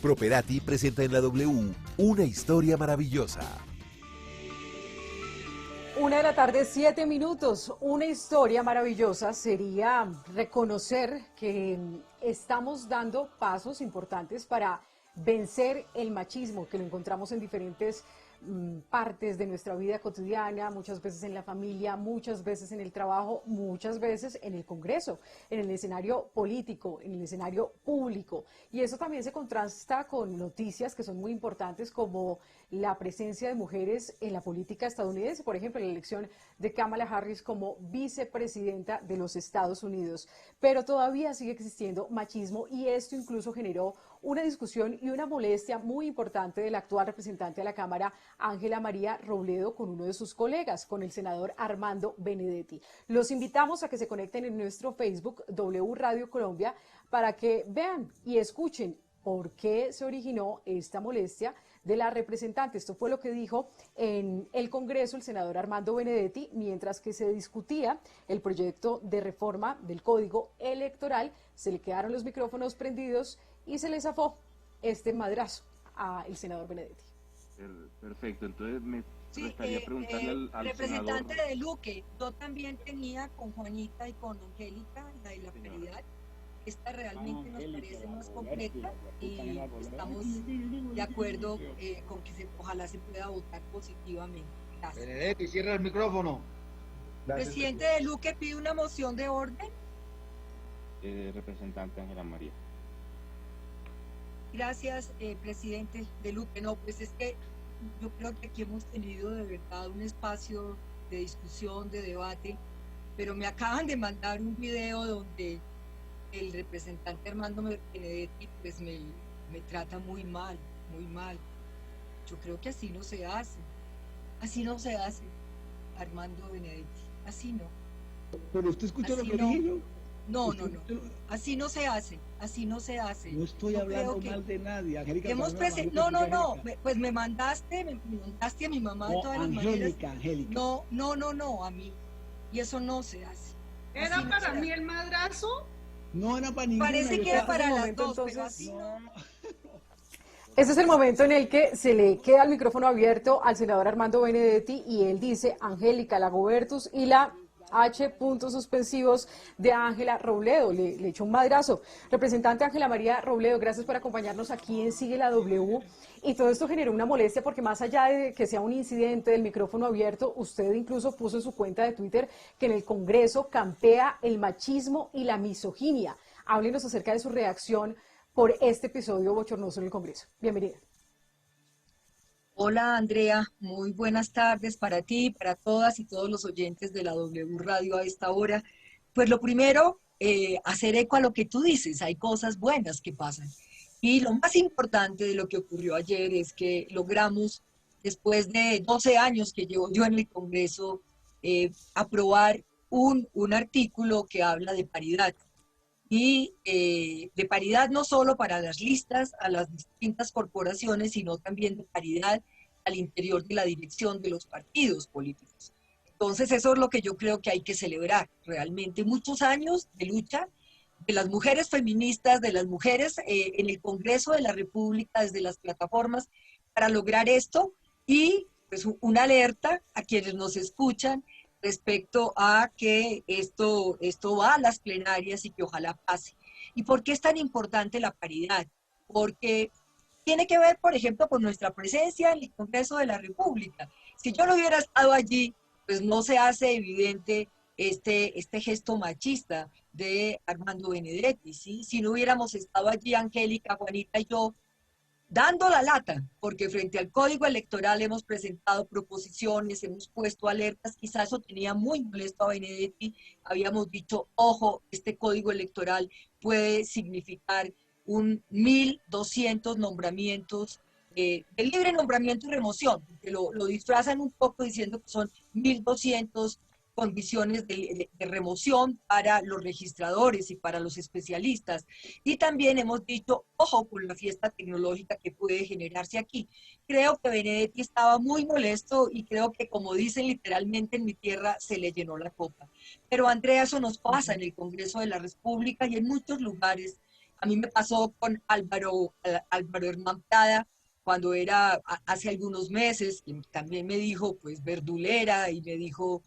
Properati presenta en la W una historia maravillosa. 1:07 p.m. Una historia maravillosa sería reconocer que estamos dando pasos importantes para vencer el machismo, que lo encontramos en diferentes partes de nuestra vida cotidiana, muchas veces en la familia, muchas veces en el trabajo, muchas veces en el Congreso, en el escenario político, en el escenario público. Y eso también se contrasta con noticias que son muy importantes, como la presencia de mujeres en la política estadounidense, por ejemplo, la elección de Kamala Harris como vicepresidenta de los Estados Unidos. Pero todavía sigue existiendo machismo, y esto incluso generó una discusión y una molestia muy importante del actual representante de la Cámara, Ángela María Robledo, con uno de sus colegas, con el senador Armando Benedetti. Los invitamos a que se conecten en nuestro Facebook W Radio Colombia para que vean y escuchen por qué se originó esta molestia de la representante. Esto fue lo que dijo en el Congreso el senador Armando Benedetti mientras que se discutía el proyecto de reforma del Código Electoral. Se le quedaron los micrófonos prendidos y se le zafó este madrazo al senador Benedetti. Perfecto, entonces me gustaría preguntarle al representante senador. de Luque, yo también tenía con Juanita y con Angélica la de la paridad. Esta realmente nos parece más completa y estamos de acuerdo con que ojalá se pueda votar positivamente. Gracias. Benedetti, cierra el micrófono. Presidente de Luque pide una moción de orden. Representante Ángela María. Gracias, presidente de Luque. No, pues es que yo creo que aquí hemos tenido de verdad un espacio de discusión, de debate, pero me acaban de mandar un video donde el representante Armando Benedetti pues me trata muy mal, muy mal. Yo creo que así no se hace, Armando Benedetti, así no. Pero usted escuchó lo que no. dije yo. No, así no se hace, así no se hace. No estoy hablando mal de nadie, Angélica. No, pues me mandaste a mi mamá de todas las maneras. Angélica. No, a mí. Y eso no se hace. ¿Era no para mí el madrazo? No era para ninguna. Parece que era para las dos, entonces, pero así no. Este es el momento en el que se le queda el micrófono abierto al senador Armando Benedetti y él dice: Angélica, la Gobertus y la H. puntos suspensivos de Ángela Robledo. Le echó un madrazo. Representante Ángela María Robledo, gracias por acompañarnos aquí en Sigue la W. Y todo esto generó una molestia porque, más allá de que sea un incidente del micrófono abierto, usted incluso puso en su cuenta de Twitter que en el Congreso campea el machismo y la misoginia. Háblenos acerca de su reacción por este episodio bochornoso en el Congreso. Bienvenida. Hola Andrea, muy buenas tardes para ti, para todas y todos los oyentes de la W Radio a esta hora. Pues lo primero, hacer eco a lo que tú dices, hay cosas buenas que pasan. Y lo más importante de lo que ocurrió ayer es que logramos, después de 12 años que llevo yo en el Congreso, aprobar un artículo que habla de paridad. Y de paridad no solo para las listas a las distintas corporaciones, sino también de paridad al interior de la dirección de los partidos políticos. Entonces eso es lo que yo creo que hay que celebrar realmente. Muchos años de lucha de las mujeres feministas, de las mujeres en el Congreso de la República, desde las plataformas, para lograr esto, y pues una alerta a quienes nos escuchan respecto a que esto va a las plenarias y que ojalá pase. ¿Y por qué es tan importante la paridad? Porque tiene que ver, por ejemplo, con nuestra presencia en el Congreso de la República. Si yo no hubiera estado allí, pues no se hace evidente este gesto machista de Armando Benedetti, ¿sí? Si no hubiéramos estado allí, Angélica, Juanita y yo, dando la lata, porque frente al Código Electoral hemos presentado proposiciones, hemos puesto alertas, quizás eso tenía muy molesto a Benedetti, habíamos dicho, ojo, este Código Electoral puede significar 1.200 nombramientos, de libre nombramiento y remoción, que lo disfrazan un poco diciendo que son 1.200 condiciones de remoción para los registradores y para los especialistas. Y también hemos dicho, ojo con la fiesta tecnológica que puede generarse aquí. Creo que Benedetti estaba muy molesto y creo que, como dicen literalmente en mi tierra, se le llenó la copa. Pero Andrea, eso nos pasa en el Congreso de la República y en muchos lugares A mí me pasó con Álvaro Hernán Prada, cuando era hace algunos meses, que también me dijo, pues, verdulera, y me dijo,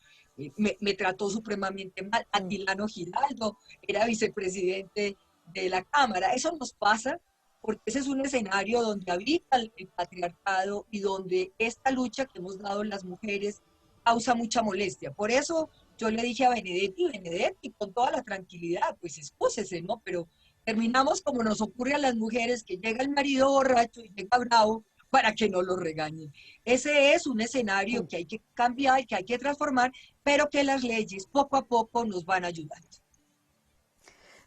me trató supremamente mal. Atilano Giraldo era vicepresidente de la Cámara. Eso nos pasa porque ese es un escenario donde habita el patriarcado y donde esta lucha que hemos dado las mujeres causa mucha molestia. Por eso yo le dije a Benedetti, con toda la tranquilidad, pues excúsese, ¿no? Pero terminamos como nos ocurre a las mujeres, que llega el marido borracho y llega bravo para que no lo regañen. Ese es un escenario que hay que cambiar, que hay que transformar, pero que las leyes poco a poco nos van ayudando.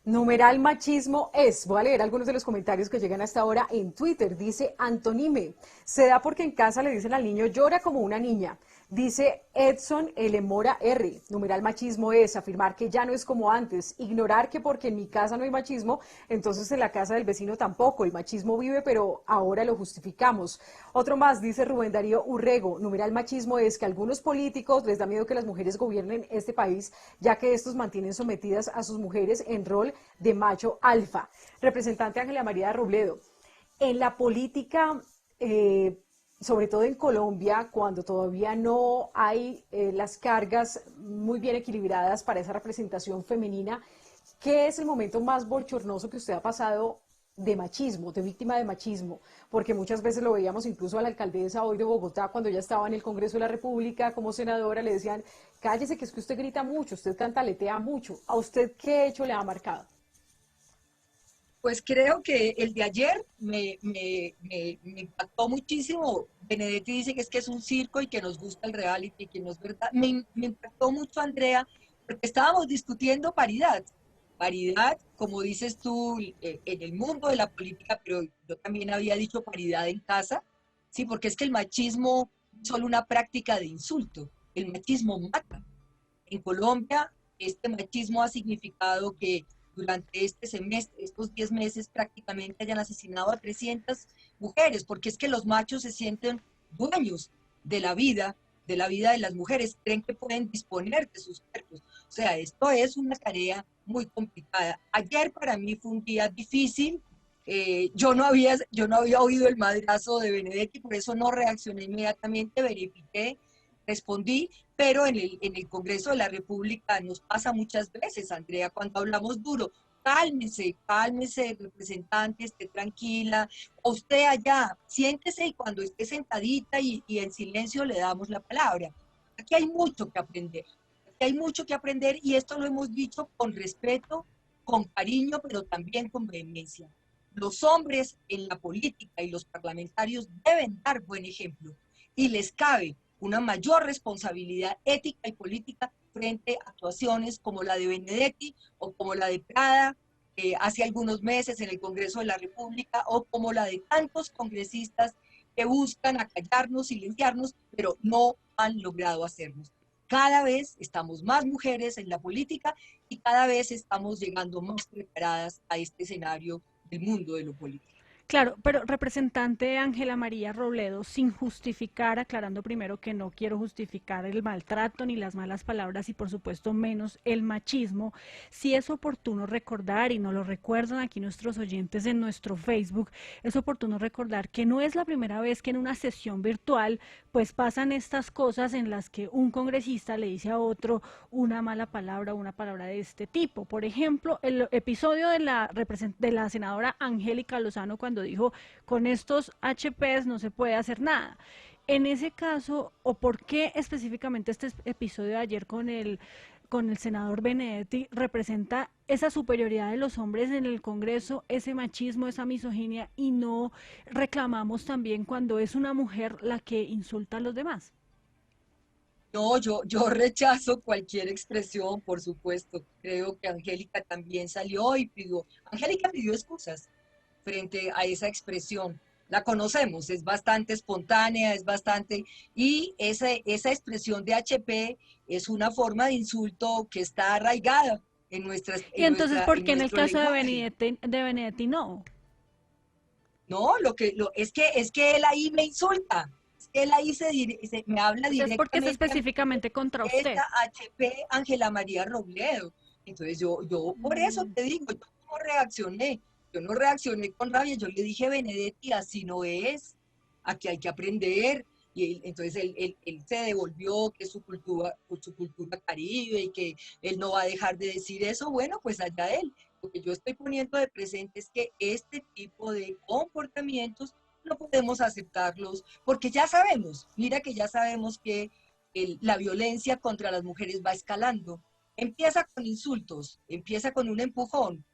Numeral machismo es, voy a leer algunos de los comentarios que llegan hasta ahora en Twitter. Dice Antonime, se da porque en casa le dicen al niño llora como una niña. Dice Edson L. Mora R. Numeral machismo es afirmar que ya no es como antes, ignorar que porque en mi casa no hay machismo, entonces en la casa del vecino tampoco. El machismo vive, pero ahora lo justificamos. Otro más, dice Rubén Darío Urrego. Numeral machismo es que a algunos políticos les da miedo que las mujeres gobiernen este país, ya que estos mantienen sometidas a sus mujeres en rol de macho alfa. Representante Ángela María Robledo, en la política, sobre todo en Colombia, cuando todavía no hay las cargas muy bien equilibradas para esa representación femenina, ¿qué es el momento más bochornoso que usted ha pasado de machismo, de víctima de machismo? Porque muchas veces lo veíamos incluso a la alcaldesa hoy de Bogotá, cuando ella estaba en el Congreso de la República como senadora, le decían, cállese que es que usted grita mucho, usted cantaletea mucho. ¿A usted qué hecho le ha marcado? Pues creo que el de ayer me impactó muchísimo. Benedetti dice que es un circo y que nos gusta el reality, que no es verdad. Me impactó mucho, Andrea, porque estábamos discutiendo paridad. Paridad, como dices tú, en el mundo de la política, pero yo también había dicho paridad en casa, sí, porque es que el machismo es solo una práctica de insulto. El machismo mata. En Colombia, este machismo ha significado que durante este semestre, estos 10 meses, prácticamente hayan asesinado a 300 mujeres, porque es que los machos se sienten dueños de la vida de las mujeres, creen que pueden disponer de sus cuerpos. O sea, esto es una tarea muy complicada. Ayer para mí fue un día difícil. Yo no había oído el madrazo de Benedetti, por eso no reaccioné inmediatamente, verifiqué, respondí, pero en el Congreso de la República nos pasa muchas veces, Andrea, cuando hablamos duro, cálmese, representante, esté tranquila, o usted allá, siéntese y cuando esté sentadita y en silencio le damos la palabra. Aquí hay mucho que aprender, y esto lo hemos dicho con respeto, con cariño, pero también con vehemencia. Los hombres en la política y los parlamentarios deben dar buen ejemplo, y les cabe una mayor responsabilidad ética y política frente a actuaciones como la de Benedetti o como la de Prada hace algunos meses en el Congreso de la República, o como la de tantos congresistas que buscan acallarnos, silenciarnos, pero no han logrado hacernos. Cada vez estamos más mujeres en la política y cada vez estamos llegando más preparadas a este escenario del mundo de lo político. Claro, pero representante Ángela María Robledo, sin justificar, aclarando primero que no quiero justificar el maltrato ni las malas palabras y por supuesto menos el machismo, sí es oportuno recordar, y nos lo recuerdan aquí nuestros oyentes en nuestro Facebook, es oportuno recordar que no es la primera vez que en una sesión virtual pues pasan estas cosas en las que un congresista le dice a otro una mala palabra o una palabra de este tipo. Por ejemplo, el episodio de la senadora Angélica Lozano cuando dijo, con estos HPs no se puede hacer nada. En ese caso, o por qué específicamente este episodio de ayer con el senador Benedetti representa esa superioridad de los hombres en el Congreso, ese machismo, esa misoginia, y no reclamamos también cuando es una mujer la que insulta a los demás. No, yo rechazo cualquier expresión, por supuesto. Creo que Angélica también salió y Angélica pidió excusas frente a esa expresión. La conocemos, es bastante espontánea, y esa expresión de HP es una forma de insulto que está arraigada en nuestras. Y entonces, ¿por qué en el caso de Benedetti no? No, es que él ahí me insulta. Él ahí me habla directamente. ¿Por qué es específicamente contra usted? Esta HP Ángela María Robledo. Entonces yo por eso te digo, yo cómo reaccioné. Yo no reaccioné con rabia, yo le dije, Benedetti, así no es, aquí hay que aprender. Y entonces él se devolvió que es su cultura caribe y que él no va a dejar de decir eso. Bueno, pues allá él. Lo que yo estoy poniendo de presente es que este tipo de comportamientos no podemos aceptarlos porque ya sabemos, mira que ya sabemos que la violencia contra las mujeres va escalando. Empieza con insultos, empieza con un empujón,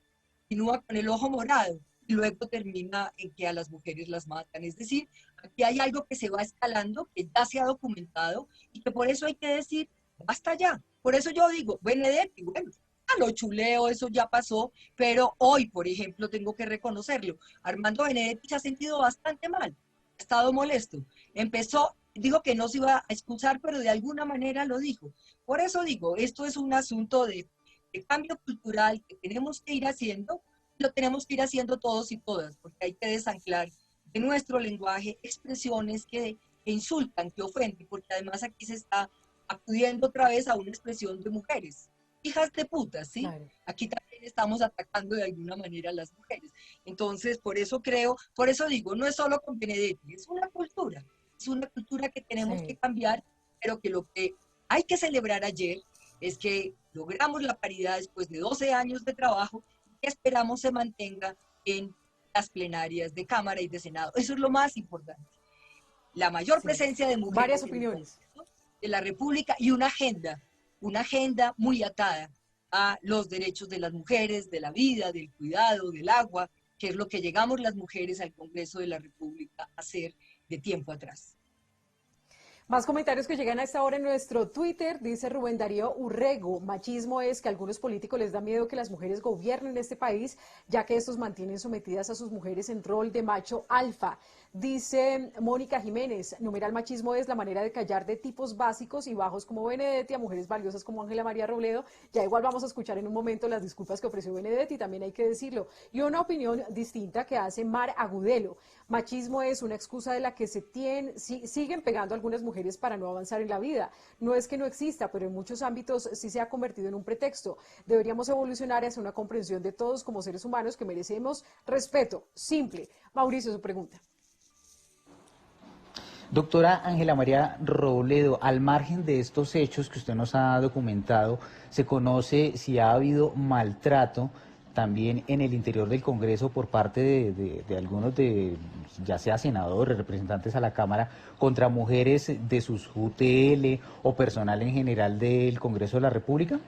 continúa con el ojo morado y luego termina en que a las mujeres las matan. Es decir, aquí hay algo que se va escalando, que ya se ha documentado y que por eso hay que decir, basta ya. Por eso yo digo, Benedetti, bueno, a lo chuleo, eso ya pasó, pero hoy, por ejemplo, tengo que reconocerlo. Armando Benedetti se ha sentido bastante mal, ha estado molesto. Empezó, digo que no se iba a excusar, pero de alguna manera lo dijo. Por eso digo, esto es un asunto de cambio cultural que tenemos que ir haciendo, lo tenemos que ir haciendo todos y todas, porque hay que desanclar de nuestro lenguaje expresiones que insultan, que ofenden, porque además aquí se está acudiendo otra vez a una expresión de mujeres, hijas de putas, ¿sí? Claro. Aquí también estamos atacando de alguna manera a las mujeres. Entonces, por eso digo, no es solo con Benedetti, es una cultura que tenemos que cambiar, pero que lo que hay que celebrar ayer es que logramos la paridad después de 12 años de trabajo y que esperamos se mantenga en las plenarias de Cámara y de Senado. Eso es lo más importante. La mayor presencia de mujeres varias opiniones de la República y una agenda muy atada a los derechos de las mujeres, de la vida, del cuidado, del agua, que es lo que llegamos las mujeres al Congreso de la República a hacer de tiempo atrás. Más comentarios que llegan a esta hora en nuestro Twitter. Dice Rubén Darío Urrego, machismo es que a algunos políticos les da miedo que las mujeres gobiernen este país, ya que estos mantienen sometidas a sus mujeres en rol de macho alfa. Dice Mónica Jiménez, numeral machismo es la manera de callar de tipos básicos y bajos como Benedetti a mujeres valiosas como Ángela María Robledo. Ya igual vamos a escuchar en un momento las disculpas que ofreció Benedetti, también hay que decirlo. Y una opinión distinta que hace Mar Agudelo. Machismo es una excusa de la que siguen pegando algunas mujeres para no avanzar en la vida. No es que no exista, pero en muchos ámbitos sí se ha convertido en un pretexto. Deberíamos evolucionar hacia una comprensión de todos como seres humanos que merecemos respeto. Simple. Mauricio, su pregunta. Doctora Ángela María Robledo, al margen de estos hechos que usted nos ha documentado, ¿se conoce si ha habido maltrato también en el interior del Congreso por parte de algunos ya sea senadores, representantes a la Cámara, contra mujeres de sus UTL o personal en general del Congreso de la República?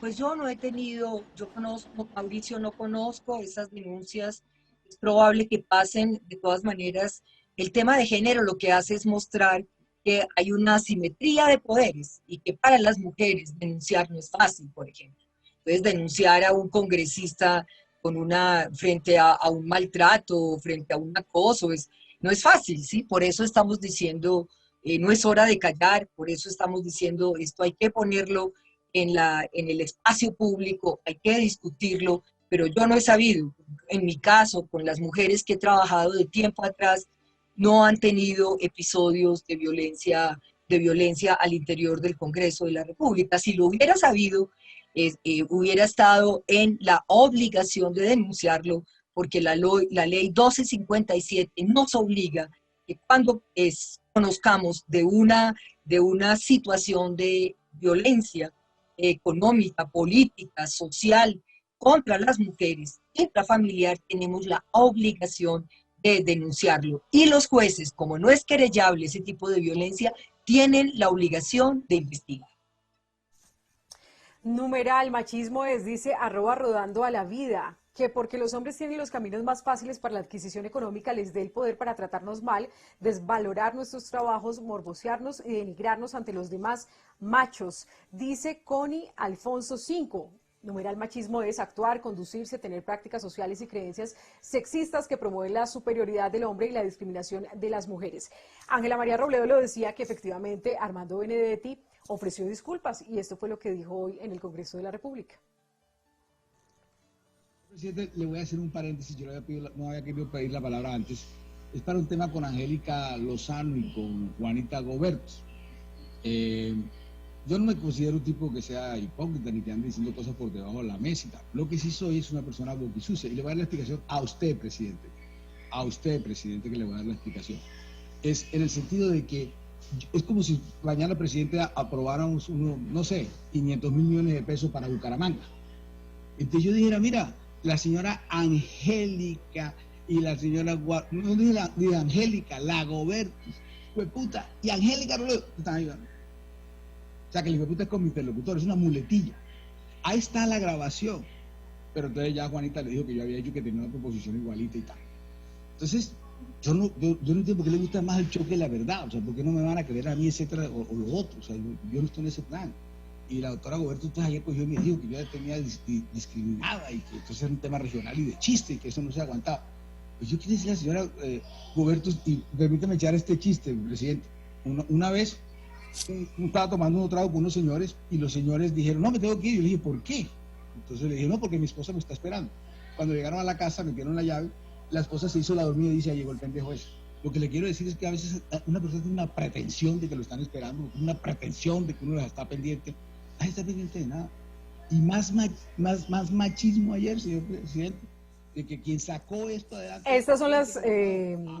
Pues yo no he tenido, yo conozco, Mauricio, no conozco esas denuncias, es probable que pasen. De todas maneras, el tema de género lo que hace es mostrar que hay una asimetría de poderes y que para las mujeres denunciar no es fácil, por ejemplo. Entonces, denunciar a un congresista frente a un maltrato, frente a un acoso, no es fácil, ¿sí? Por eso estamos diciendo, no es hora de callar, por eso estamos diciendo, esto hay que ponerlo en el espacio público, hay que discutirlo, pero yo no he sabido, en mi caso, con las mujeres que he trabajado de tiempo atrás, no han tenido episodios de violencia al interior del Congreso de la República. Si lo hubiera sabido, hubiera estado en la obligación de denunciarlo, porque la ley 1257 nos obliga que cuando conozcamos de una situación de violencia económica, política, social, contra las mujeres, intrafamiliar, tenemos la obligación de denunciarlo. Y los jueces, como no es querellable ese tipo de violencia, tienen la obligación de investigar. Numeral machismo es, dice @rodando a la vida, que porque los hombres tienen los caminos más fáciles para la adquisición económica les dé el poder para tratarnos mal, desvalorar nuestros trabajos, morbosearnos y denigrarnos ante los demás machos. Dice Connie Alfonso 5. Numeral machismo es actuar, conducirse, tener prácticas sociales y creencias sexistas que promueven la superioridad del hombre y la discriminación de las mujeres. Ángela María Robledo lo decía que efectivamente Armando Benedetti ofreció disculpas y esto fue lo que dijo hoy en el Congreso de la República. Presidente, le voy a hacer un paréntesis, yo no había querido pedir la palabra antes. Es para un tema con Angélica Lozano y con Juanita Gobert. Yo no me considero un tipo que sea hipócrita ni que ande diciendo cosas por debajo de la mesa y tal. Lo que sí soy es una persona boquisucia y le voy a dar la explicación a usted, presidente, que le voy a dar la explicación. Es en el sentido de que es como si mañana, presidente, aprobáramos no sé, 500.000 millones de pesos para Bucaramanga. Entonces yo dijera, mira, la señora Angélica y la señora, no dije Angélica, la Gobertis, fue puta, y Angélica Robledo, están ahí, ¿verdad? O sea, que el hijo de puta es como interlocutor, es una muletilla. Ahí está la grabación. Pero entonces ya Juanita le dijo que yo había dicho que tenía una proposición igualita y tal. Entonces, yo no entiendo por qué le gusta más el choque que la verdad. O sea, por qué no me van a creer a mí, etcétera, o lo otro. O sea, yo no estoy en ese plan. Y la doctora Goberto entonces ayer cogió y me dijo que yo ya tenía discriminada y que entonces era un tema regional y de chiste y que eso no se aguantaba. Pues yo quiero decirle a la señora Goberto, y permítame echar este chiste, presidente. Una vez estaba tomando un trago con unos señores y los señores dijeron, no, me tengo que ir. Yo le dije, ¿por qué? Entonces le dije, no, porque mi esposa me está esperando. Cuando llegaron a la casa, metieron la llave, la esposa se hizo la dormida y dice, llegó el pendejo ese. Lo que le quiero decir es que a veces una persona tiene una pretensión de que lo están esperando, una pretensión de que uno les está pendiente. Nadie está pendiente de nada. Y más machismo ayer, señor presidente, de que quien sacó esto adelante... Estas son las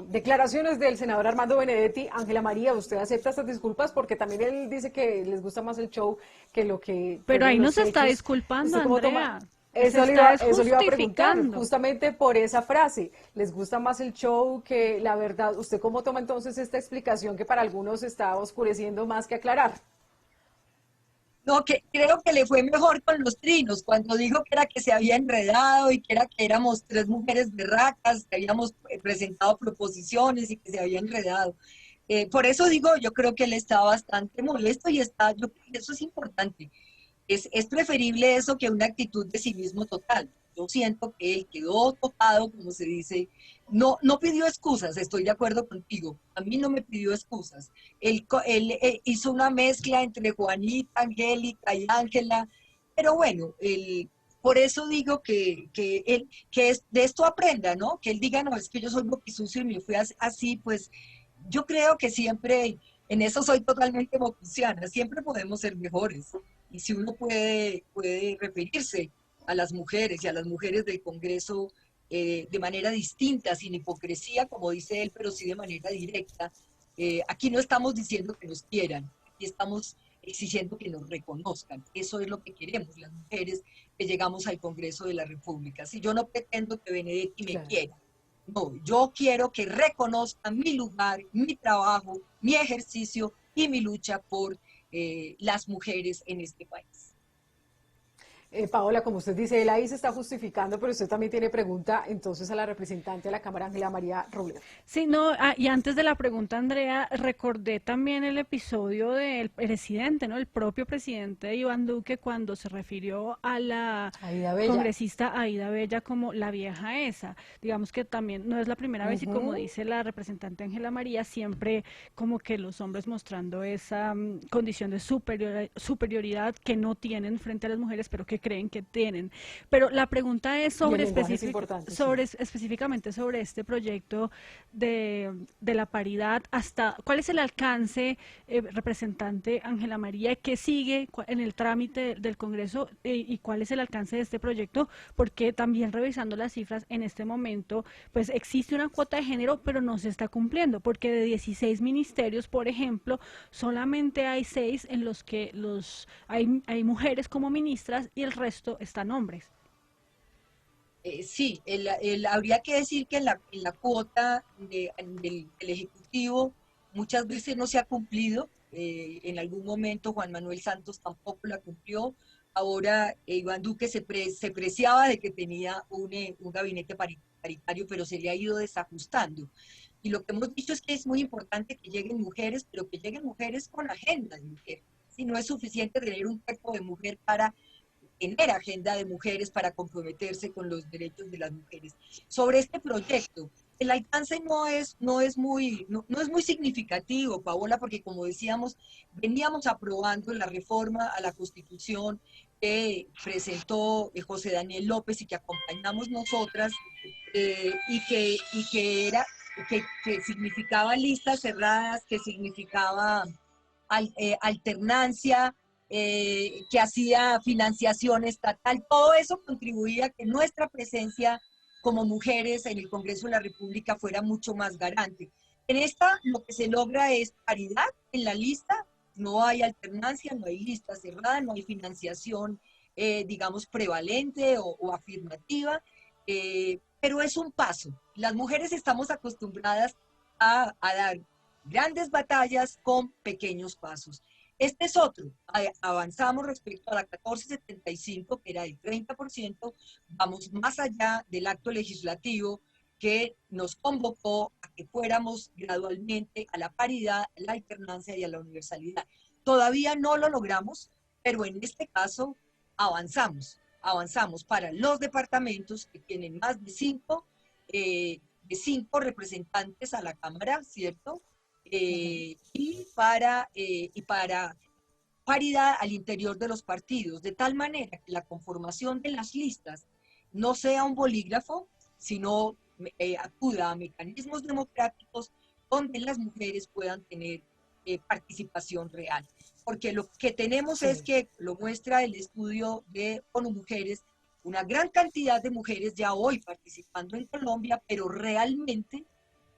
declaraciones del senador Armando Benedetti. Ángela María, ¿usted acepta estas disculpas? Porque también él dice que les gusta más el show que lo que... Pero ahí no se está hechos. disculpando, Andrea. Andrea. Eso le iba a preguntar, justamente por esa frase. ¿Les gusta más el show que la verdad? ¿Usted cómo toma entonces esta explicación que para algunos está oscureciendo más que aclarar? No, que creo que le fue mejor con los trinos, cuando dijo que era que se había enredado y que era que éramos tres mujeres berracas, que habíamos presentado proposiciones y que se había enredado. Por eso digo, yo creo que él está bastante molesto y está, yo creo que eso es importante. Es preferible eso que una actitud de civismo total. Yo siento que él quedó tocado, como se dice, no pidió excusas, estoy de acuerdo contigo, a mí no me pidió excusas. Él hizo una mezcla entre Juanita, Angélica y Ángela, pero bueno, por eso digo que de esto aprenda, ¿no? Que él diga, no, es que yo soy boquisucio y me fui así, pues yo creo que siempre, en eso soy totalmente boquiciana, siempre podemos ser mejores. Y si uno puede referirse a las mujeres y a las mujeres del Congreso de manera distinta, sin hipocresía, como dice él, pero sí de manera directa, aquí no estamos diciendo que nos quieran, aquí estamos exigiendo que nos reconozcan. Eso es lo que queremos las mujeres que llegamos al Congreso de la República. Si yo no pretendo que Benedetti me quiera, no, yo quiero que reconozcan mi lugar, mi trabajo, mi ejercicio y mi lucha por las mujeres en este país. Paola, como usted dice, él ahí se está justificando, pero usted también tiene pregunta entonces a la representante de la Cámara, Ángela María Robledo. Sí, no, y antes de la pregunta, Andrea, recordé también el episodio del presidente, ¿no? El propio presidente Iván Duque, cuando se refirió a la congresista Aída Bella como la vieja esa. Digamos que también no es la primera vez y como dice la representante Ángela María, siempre como que los hombres mostrando esa condición de superioridad que no tienen frente a las mujeres, pero que creen que tienen. Pero la pregunta es sobre, específicamente sobre este proyecto de la paridad, hasta cuál es el alcance, representante Ángela María, que sigue en el trámite del Congreso y cuál es el alcance de este proyecto, porque también revisando las cifras en este momento, pues existe una cuota de género, pero no se está cumpliendo, porque de 16 ministerios, por ejemplo, solamente hay 6 en los que hay mujeres como ministras y el resto están hombres. Sí, habría que decir que en la cuota del Ejecutivo muchas veces no se ha cumplido. En algún momento Juan Manuel Santos tampoco la cumplió. Ahora Iván Duque se preciaba de que tenía un gabinete paritario, pero se le ha ido desajustando. Y lo que hemos dicho es que es muy importante que lleguen mujeres, pero que lleguen mujeres con agenda de mujer. Si no es suficiente tener un cuerpo de mujer para tener agenda de mujeres, para comprometerse con los derechos de las mujeres. Sobre este proyecto, el alcance no es muy significativo, Paola, porque como decíamos, veníamos aprobando la reforma a la Constitución que presentó José Daniel López y que acompañamos nosotras, y que significaba listas cerradas, que significaba alternancia, que hacía financiación estatal. Todo eso contribuía a que nuestra presencia como mujeres en el Congreso de la República fuera mucho más garante. En esta lo que se logra es paridad en la lista, no hay alternancia, no hay lista cerrada, no hay financiación, digamos, prevalente o afirmativa, pero es un paso. Las mujeres estamos acostumbradas a dar grandes batallas con pequeños pasos. Este es otro. Avanzamos respecto a la 1475, que era el 30%, vamos más allá del acto legislativo que nos convocó a que fuéramos gradualmente a la paridad, a la alternancia y a la universalidad. Todavía no lo logramos, pero en este caso avanzamos para los departamentos que tienen más de cinco representantes a la Cámara, ¿cierto? Y para paridad al interior de los partidos, de tal manera que la conformación de las listas no sea un bolígrafo, sino acuda a mecanismos democráticos donde las mujeres puedan tener participación real. Porque lo que tenemos es que, lo muestra el estudio de ONU Mujeres, una gran cantidad de mujeres ya hoy participando en Colombia, pero realmente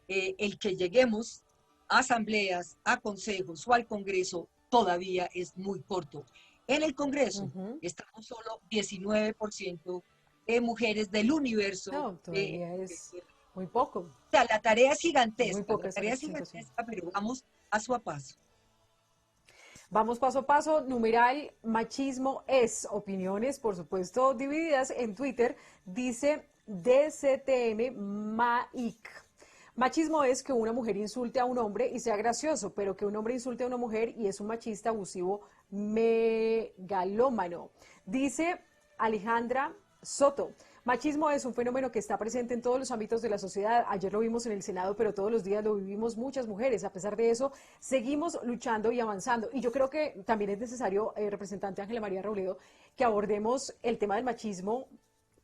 el que lleguemos a asambleas, a consejos o al Congreso todavía es muy corto. En el Congreso estamos solo 19% de mujeres del universo. No, todavía es muy poco. O sea, la tarea es gigantesca, pero vamos paso a paso. Vamos paso a paso. Numeral machismo es. Opiniones, por supuesto, divididas. En Twitter dice DCTM Maic. Machismo es que una mujer insulte a un hombre y sea gracioso, pero que un hombre insulte a una mujer y es un machista abusivo megalómano. Dice Alejandra Soto. Machismo es un fenómeno que está presente en todos los ámbitos de la sociedad. Ayer lo vimos en el Senado, pero todos los días lo vivimos muchas mujeres. A pesar de eso, seguimos luchando y avanzando. Y yo creo que también es necesario, representante Ángela María Robledo, que abordemos el tema del machismo,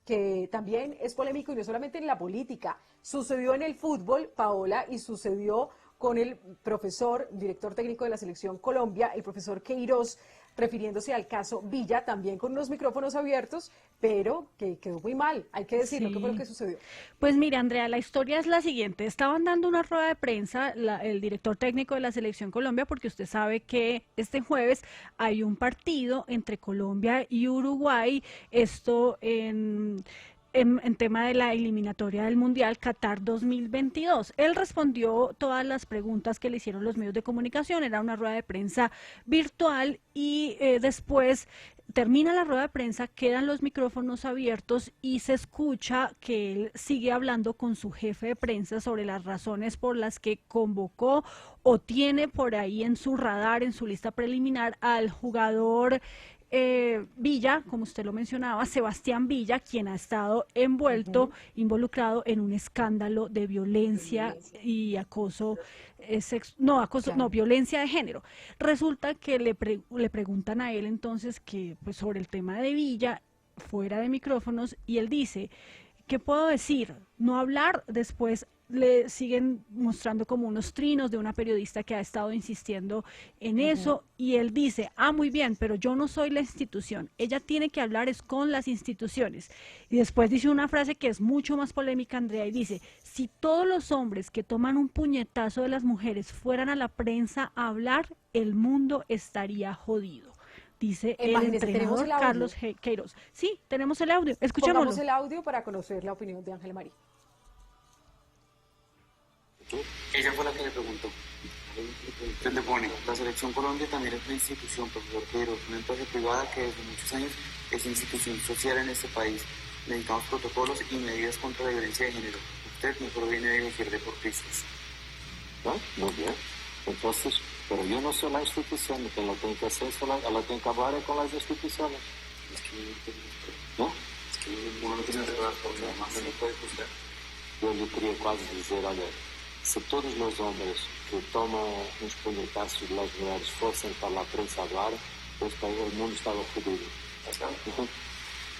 que también es polémico y no solamente en la política. Sucedió en el fútbol, Paola, y sucedió con el profesor, director técnico de la Selección Colombia, el profesor Queiroz, refiriéndose al caso Villa, también con unos micrófonos abiertos, pero que quedó muy mal, hay que decirlo. ¿Qué fue lo que sucedió? Pues mira, Andrea, la historia es la siguiente. Estaban dando una rueda de prensa el director técnico de la Selección Colombia, porque usted sabe que este jueves hay un partido entre Colombia y Uruguay, esto en tema de la eliminatoria del Mundial Qatar 2022. Él respondió todas las preguntas que le hicieron los medios de comunicación, era una rueda de prensa virtual y después termina la rueda de prensa, quedan los micrófonos abiertos y se escucha que él sigue hablando con su jefe de prensa sobre las razones por las que convocó o tiene por ahí en su radar, en su lista preliminar, al jugador Villa, como usted lo mencionaba, Sebastián Villa, quien ha estado involucrado en un escándalo de violencia y acoso, violencia de género. Resulta que le preguntan a él entonces que pues sobre el tema de Villa, fuera de micrófonos, y él dice, ¿qué puedo decir? No hablar. Después le siguen mostrando como unos trinos de una periodista que ha estado insistiendo en eso, y él dice, muy bien, pero yo no soy la institución, ella tiene que hablar es con las instituciones. Y después dice una frase que es mucho más polémica, Andrea, y dice, si todos los hombres que toman un puñetazo de las mujeres fueran a la prensa a hablar, el mundo estaría jodido. Dice el entrenador Carlos Queiroz. Sí, tenemos el audio, escuchémoslo. Pongamos el audio para conocer la opinión de Ángela María. Ella fue la que le preguntó. Usted le pone, la Selección Colombia también es una institución, profesor Queiroz, una empresa privada que desde muchos años es institución social en este país. Necesitamos protocolos y medidas contra la violencia de género. Usted mejor viene a dirigir deportistas. ¿No? Muy bien. Entonces, pero yo no soy la institución, quien lo tiene que hacer, la tiene que hablar con las instituciones. Es que ¿no? Es que uno no tiene que hablar con la más no puede juzgar. Yo le quería casi decir, olha, se todos los hombres que toman uns puñetazos de las mujeres fuesen para la prensa hablar, pues el mundo estaba jodido.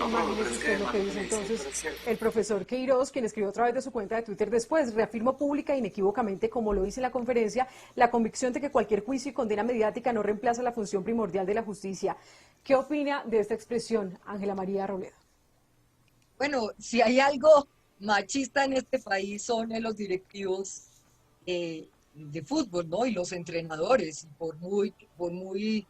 Imagínese usted lo que dice entonces el profesor Queiroz, quien escribió a través de su cuenta de Twitter después: reafirmo pública e inequívocamente, como lo hice en la conferencia, la convicción de que cualquier juicio y condena mediática no reemplaza la función primordial de la justicia. ¿Qué opina de esta expresión, Ángela María Robledo? Bueno, si hay algo machista en este país son los directivos de fútbol, ¿no? Y los entrenadores, por muy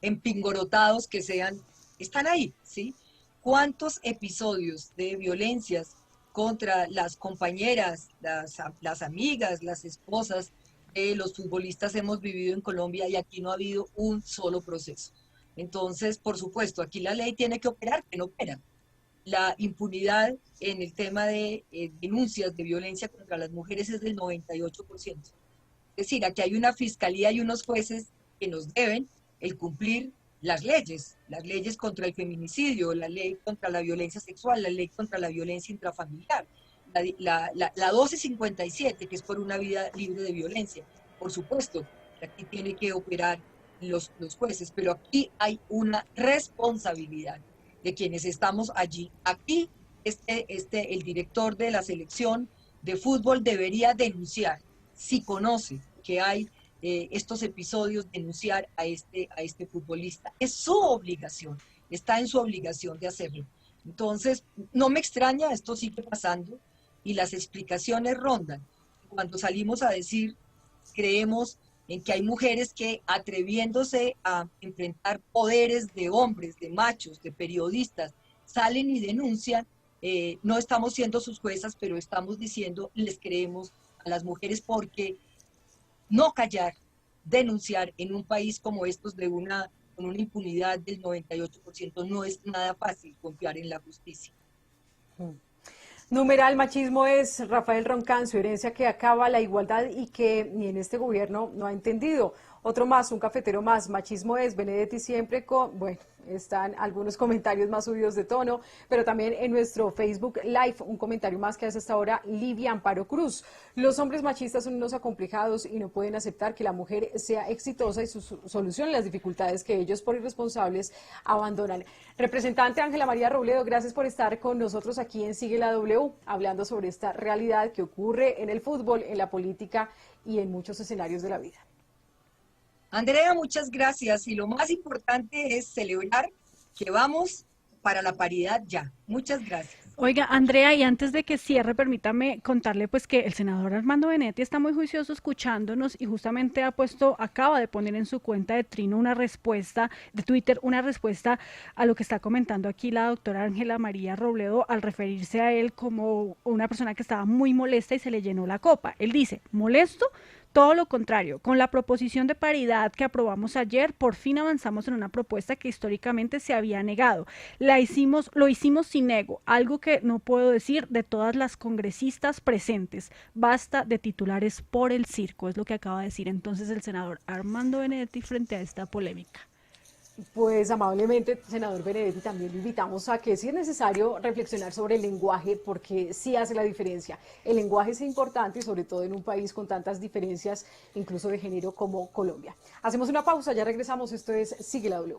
empingorotados que sean, están ahí, ¿sí? ¿Cuántos episodios de violencias contra las compañeras, las amigas, las esposas de los futbolistas hemos vivido en Colombia, y aquí no ha habido un solo proceso? Entonces, por supuesto, aquí la ley tiene que operar, que no opera. La impunidad en el tema de denuncias de violencia contra las mujeres es del 98%. Es decir, aquí hay una fiscalía y unos jueces que nos deben el cumplir las leyes contra el feminicidio, la ley contra la violencia sexual, la ley contra la violencia intrafamiliar, la 1257, que es por una vida libre de violencia. Por supuesto, aquí tiene que operar los jueces, pero aquí hay una responsabilidad de quienes estamos allí. Aquí el director de la selección de fútbol debería denunciar, si conoce que hay estos episodios, denunciar a este futbolista. Es su obligación, está en su obligación de hacerlo. Entonces, no me extraña, esto sigue pasando y las explicaciones rondan. Cuando salimos a decir, creemos en que hay mujeres que, atreviéndose a enfrentar poderes de hombres, de machos, de periodistas, salen y denuncian. No estamos siendo sus juezas, pero estamos diciendo, les creemos a las mujeres, porque no callar, denunciar en un país como estos con una impunidad del 98% no es nada fácil confiar en la justicia. Numeral machismo es Rafael Roncán, su herencia que acaba la igualdad y que ni en este gobierno no ha entendido. Otro más, un cafetero más, machismo es Benedetti siempre con... Bueno, están algunos comentarios más subidos de tono, pero también en nuestro Facebook Live, un comentario más que hace hasta ahora Livia Amparo Cruz. Los hombres machistas son unos acomplejados y no pueden aceptar que la mujer sea exitosa y solucione las dificultades que ellos, por irresponsables, abandonan. Representante Ángela María Robledo, gracias por estar con nosotros aquí en Sigue la W, hablando sobre esta realidad que ocurre en el fútbol, en la política y en muchos escenarios de la vida. Andrea, muchas gracias. Y lo más importante es celebrar que vamos para la paridad ya. Muchas gracias. Oiga, Andrea, y antes de que cierre, permítame contarle pues que el senador Armando Benedetti está muy juicioso escuchándonos y justamente acaba de poner en su cuenta de Trino de Twitter, una respuesta a lo que está comentando aquí la doctora Ángela María Robledo al referirse a él como una persona que estaba muy molesta y se le llenó la copa. Él dice, ¿molesto? Todo lo contrario, con la proposición de paridad que aprobamos ayer, por fin avanzamos en una propuesta que históricamente se había negado. Lo hicimos sin ego, algo que no puedo decir de todas las congresistas presentes. Basta de titulares por el circo, es lo que acaba de decir entonces el senador Armando Benedetti frente a esta polémica. Pues amablemente, senador Benedetti, también lo invitamos a que si es necesario reflexionar sobre el lenguaje, porque sí hace la diferencia. El lenguaje es importante y sobre todo en un país con tantas diferencias, incluso de género como Colombia. Hacemos una pausa, ya regresamos, esto es Sigue la W.